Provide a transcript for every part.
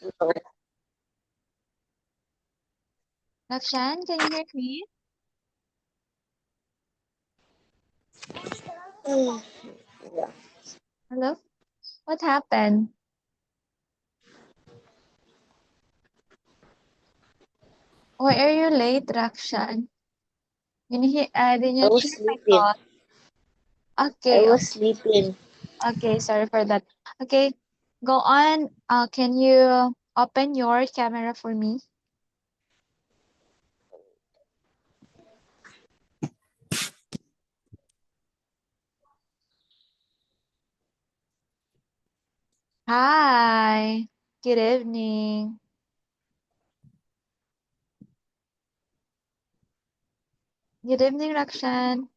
No. Rakshan, can you hear me? Yeah. Hello? What happened? Why are you late, Rakshan? Did I you was hear my sleeping. call? I Okay, was sleeping. okay, sorry for that. Okay, go on. Can you open your camera for me? Hi, good evening. Good evening, Rakshan.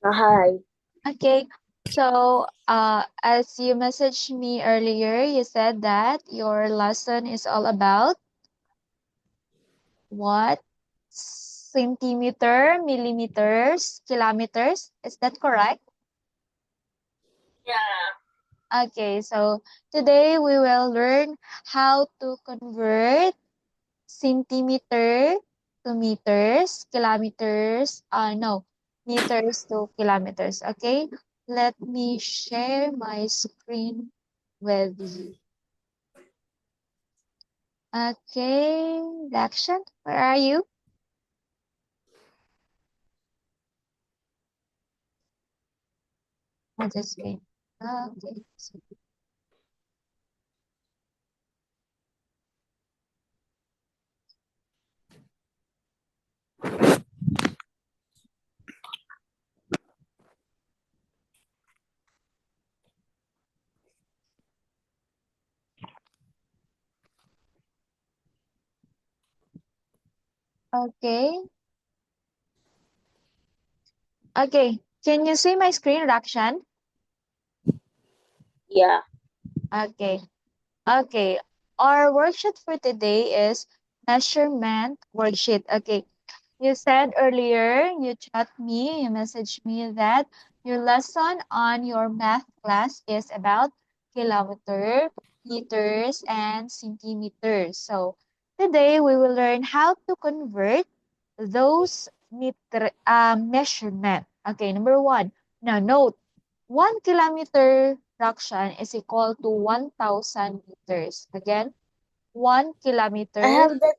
Hi. Okay, so as you messaged me earlier, you said that your lesson is all about what? Centimeter, millimeters, kilometers. Is that correct? Yeah. Okay, so today we will learn how to convert centimeter to meters, kilometers, no, meters to kilometers. Okay, let me share my screen with you. Okay, Dakshan, where are you? I'll just wait. Okay. Okay. Okay. Can you see my screen, Rakshan? Yeah. Okay. Okay. Our worksheet for today is measurement worksheet. Okay. You said earlier, you chat me, you messaged me that your lesson on your math class is about kilometer, meters, and centimeters. So today we will learn how to convert those measurement. Okay, number one. Now note, 1 kilometer fraction is equal to 1,000 meters. Again, 1 I kilometer. have that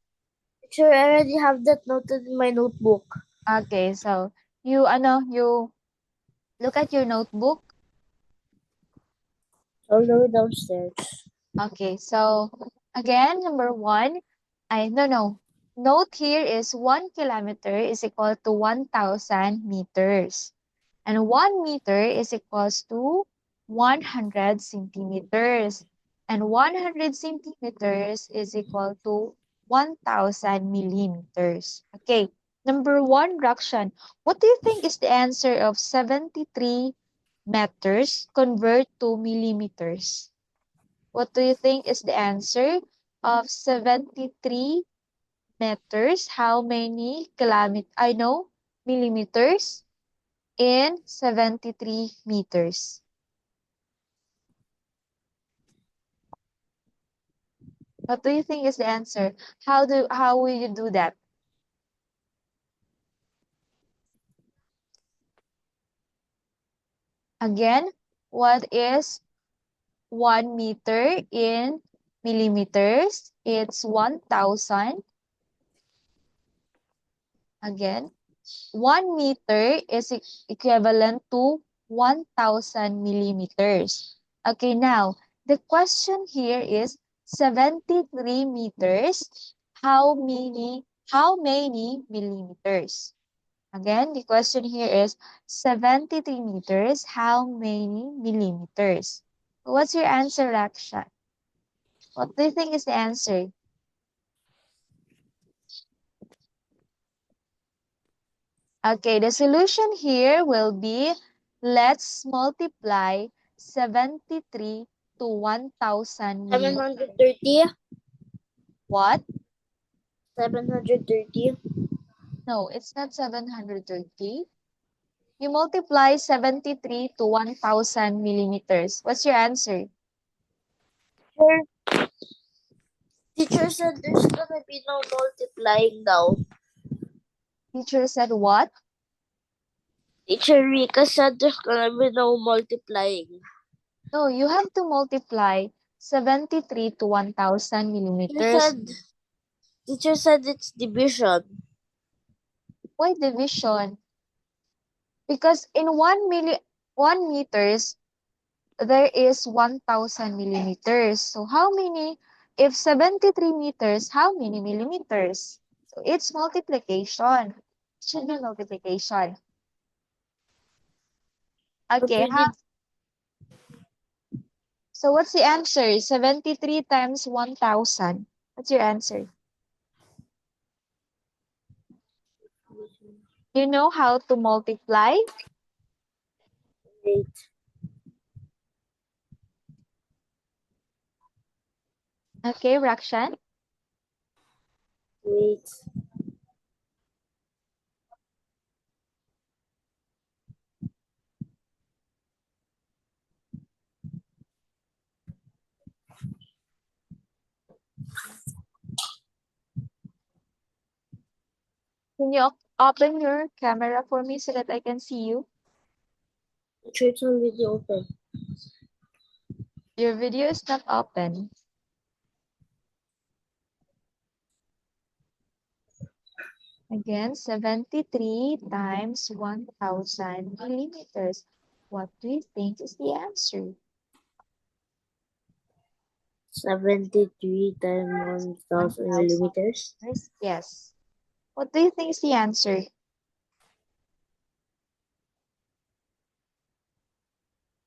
picture. I already have that noted in my notebook. Okay, so you look at your notebook. I'll go downstairs. Okay, so again, number one, no. Note here is 1 kilometer is equal to 1,000 meters. And 1 meter is equals to 100 centimeters. And 100 centimeters is equal to 1,000 millimeters. Okay, number one, Rakshan, what do you think is the answer of 73 meters convert to millimeters? What do you think is the answer of 73 meters? How many kilometers? I know millimeters in 73 meters. What do you think is the answer? How will you do that? Again, what is 1 meter in millimeters? It's 1,000. Again, 1 meter is equivalent to 1,000 millimeters. Okay, now the question here is 73 meters. How many millimeters? Again, the question here is 73 meters. How many millimeters? What's your answer, Raksha? What do you think is the answer? Okay, the solution here will be, let's multiply 73 to 1,000 millimeters. 730. What? 730. No, it's not 730. You multiply 73 to 1,000 millimeters. What's your answer? Sure. Teacher said there's gonna be no multiplying now. Teacher said what? Teacher Rika said there's gonna be no multiplying. No, you have to multiply 73 to 1,000 millimeters. Teacher said it's division. Why division? Because in 1 meters, there is 1,000 millimeters. So how many, if 73 meters, how many millimeters? So it's multiplication. It should be multiplication. Okay, so what's the answer? 73 times 1,000. What's your answer? You know how to multiply? Wait. Okay, Rakshan. Wait. Can you open your camera for me so that I can see you? Teacher, it's already open. Your video is not open. Again, 73 times 1,000 millimeters. What do you think is the answer? 73 times 1,000 millimeters. Yes. What do you think is the answer?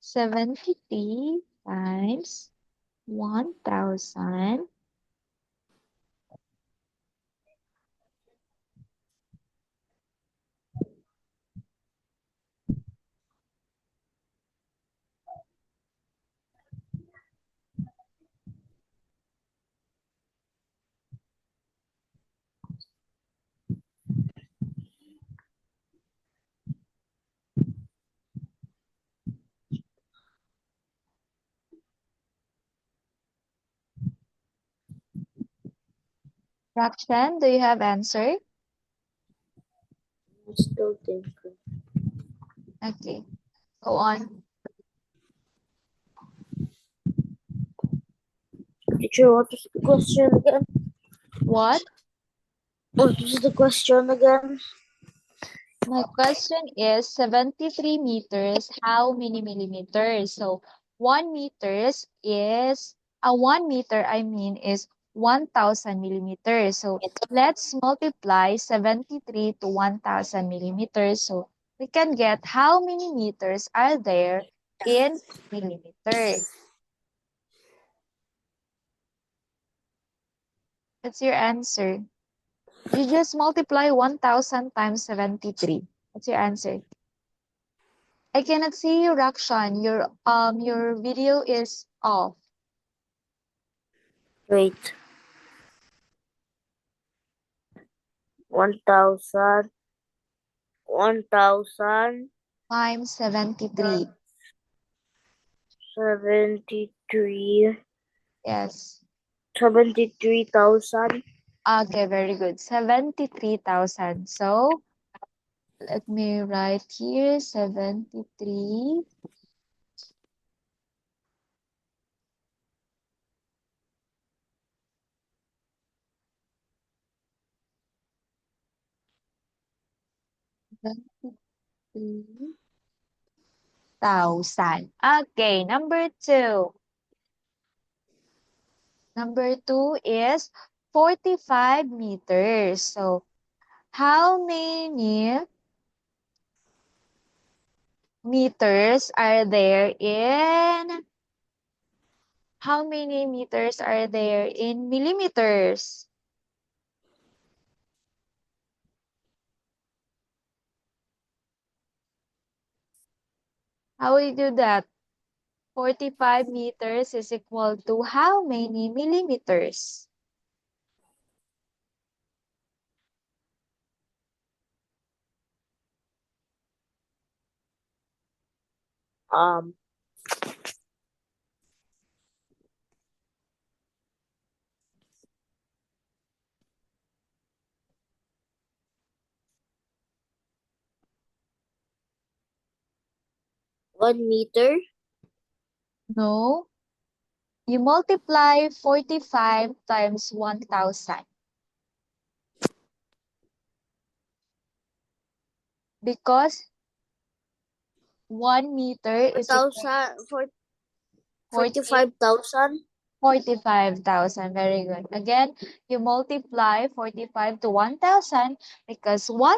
73 times 1,000. Rakshan, do you have answer? I'm still thinking. Okay, go on. Teacher, what was the question again? What? What was the question again? My question is 73 meters, how many millimeters? So 1 meters is, 1 meter I mean is 1,000 millimeters. So let's multiply 73 to 1,000 millimeters. So we can get how many meters are there in millimeters. That's your answer. You just multiply 1,000 times 73. What's your answer? I cannot see you, Rakshan. Your video is off. Wait. 1,000. 1,000. Times 73. 73. Yes. 73,000. Okay, very good. 73,000. So let me write here 73. Thousand. Okay, number two. Number two is 45 meters. So how many meters are there in how many meters are there in millimeters? How will you do that? 45 meters is equal to how many millimeters? Um, 1 meter. No. You multiply 45 times 1,000. Because 1 meter is equal 4,000, to 45,000. 45,000. Very good. Again, you multiply 45 to 1,000 because 1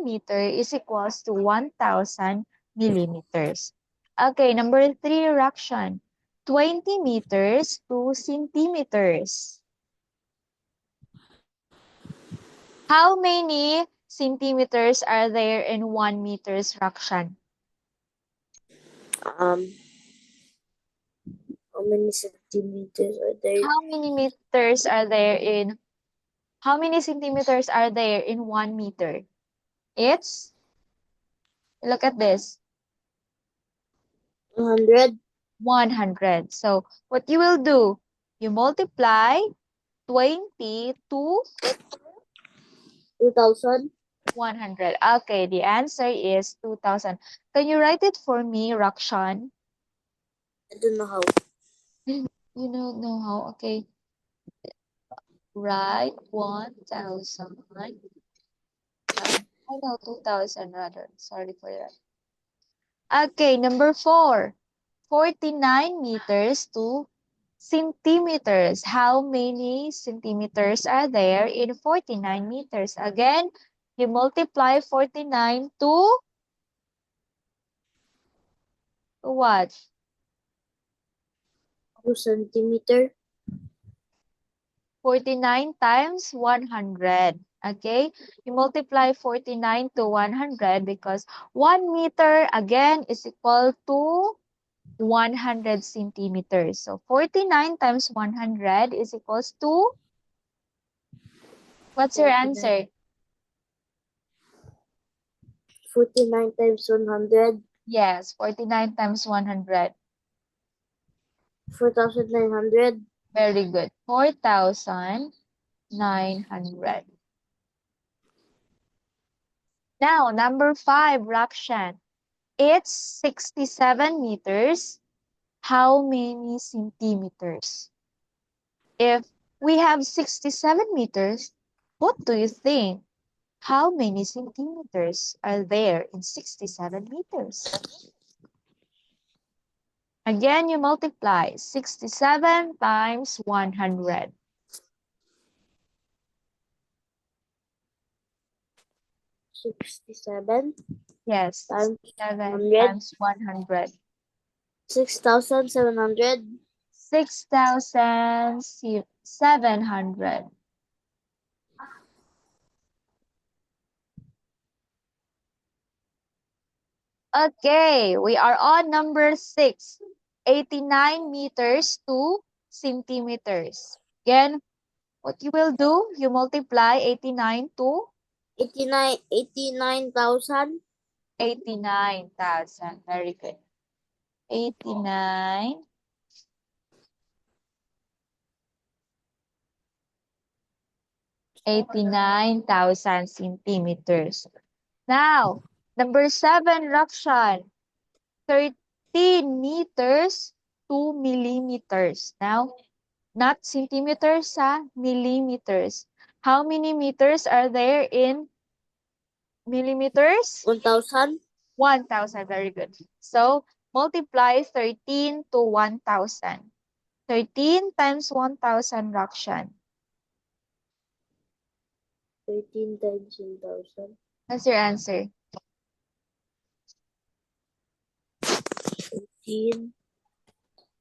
meter is equals to 1,000 millimeters. Okay, number 3, Rakshan. 20 meters to centimeters. How many centimeters are there in 1 meter's Rakshan? Um, how many centimeters are there? How many centimeters are there in 1 meter? It's, look at this, 100. 100. So what you will do, you multiply 20 to 2,000. 100. Okay, the answer is 2,000. Can you write it for me, Rakshan? I don't know how. You don't know how. Okay, write 1,000. I know 2,000 rather. Sorry for that. Okay, number 4. 49 meters to centimeters. How many centimeters are there in 49 meters? Again, you multiply 49 to what? 2 centimeter. 49 times 100. Okay, you multiply 49 to 100 because 1 meter again is equal to 100 centimeters. So 49 times 100 is equals to, what's your 49. answer? 49 times 100. Yes, 49 times 100. 4,900. Very good. 4,900. Now, number 5, Rakshan. It's 67 meters. How many centimeters? If we have 67 meters, what do you think? How many centimeters are there in 67 meters? Again, you multiply 67 times 100. 67 Yes, times 67 100. times 100. 6,700. 6,700. Okay, we are on number 6. 89 meters to centimeters. Again, what you will do, you multiply 89 to 89,000. 89,000. Very good. 89. 89,000 centimeters. Now, number 7, Rakshan. 13 meters to millimeters. Now, not centimeters, millimeters. How many meters are there in millimeters? 1,000. 1,000. Very good. So, multiply 13 to 1,000. 13 times 1,000, Rakshan. 13 times 1,000. What's your answer? 13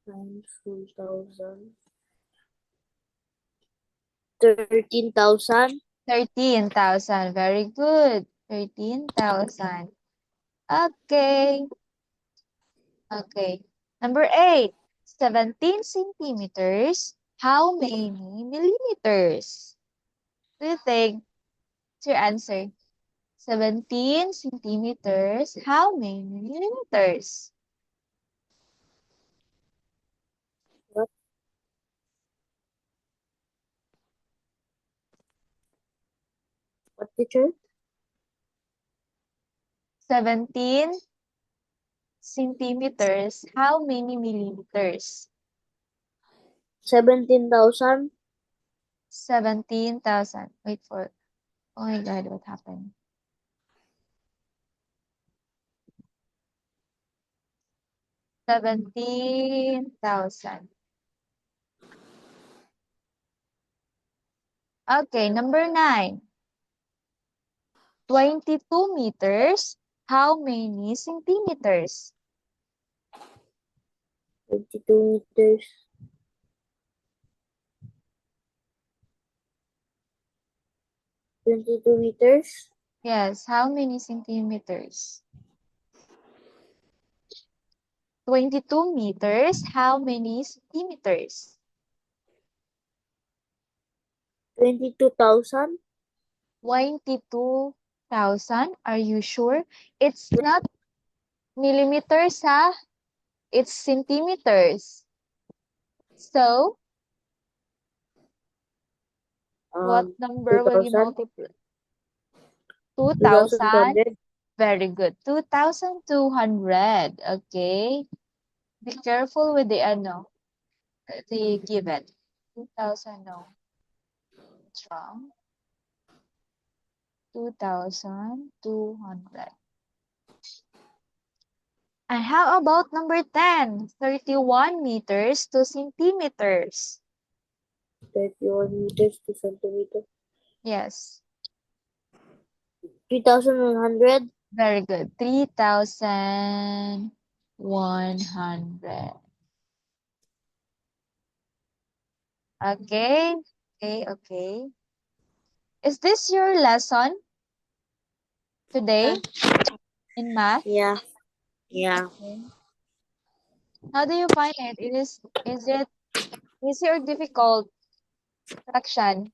times 1,000. 13,000. 13,000. Very good. 13,000. Okay. Okay. Number 8. 17 centimeters. How many millimeters? Do you think? What's your answer? 17 centimeters. How many millimeters? What? What, teacher? 17 centimeters, how many millimeters? 17,000. 17,000. Wait for, oh my God, what happened? 17,000. Okay, number 9. 22 meters, how many centimeters? 22 meters. 22 meters. Yes, how many centimeters? 22 meters, how many centimeters? 22,000. 22,000, are you sure? It's not millimeters, ha? It's centimeters. So, what number will you 2,000. multiply? 2,000. 2,200. Very good. 2,200. Okay. Be careful with the given. 2,000, no. It's wrong. 2,200. And how about number 10? 31 meters to centimeters. 31 meters to centimeter. Yes. 3,100. Very good. 3,100. Okay. Okay. Is this your lesson today in math? Yeah. Yeah. Okay. How do you find it? Is it easy or difficult, Rakshan?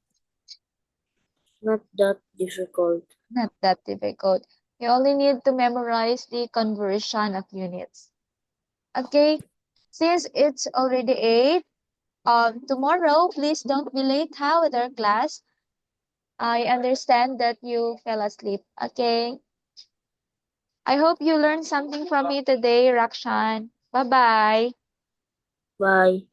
Not that difficult. Not that difficult. You only need to memorize the conversion of units. Okay. Since it's already 8, tomorrow, please don't be late, with our class. I understand that you fell asleep. Okay. I hope you learned something from me today, Rakshan. Bye-bye. Bye.